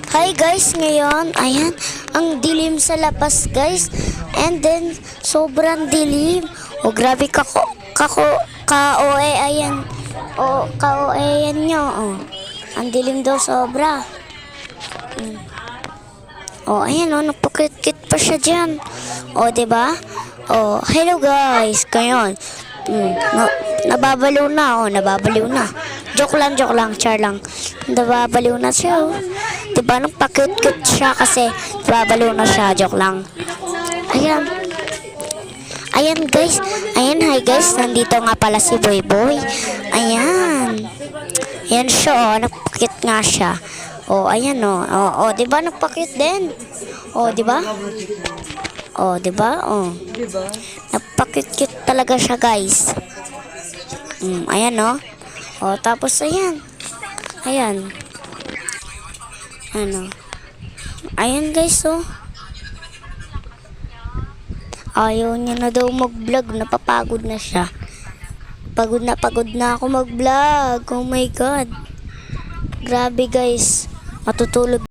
Hi guys, ngayon, ayan, ang dilim sa labas guys. And then, sobrang dilim. O grabe ka-OA, ayan. O, ka-OA yan nyo. O, ang dilim daw sobra. O, ayan o, napakit-kit pa siya dyan. O, diba? O, hello guys, ngayon. Nababaliw na, nababaliw na. Joke lang, char lang. Nababaliw na siya, Diba, nung pakit-kit siya kasi nababaliw na siya, joke lang. Ayan. Ayan guys, ayan, hi guys, nandito nga pala si Boy Boy. Ayan. Ayan siya, nagpakit nga siya. Ayan diba, nagpakit din. Diba? Diba? Napakit-kit talaga siya guys. Ayan tapos ayan. Ayan. Ayan guys ayaw niya na daw mag-vlog, napapagod na siya. Pagod na ako mag-vlog. Oh my god. Grabe guys. Matutulog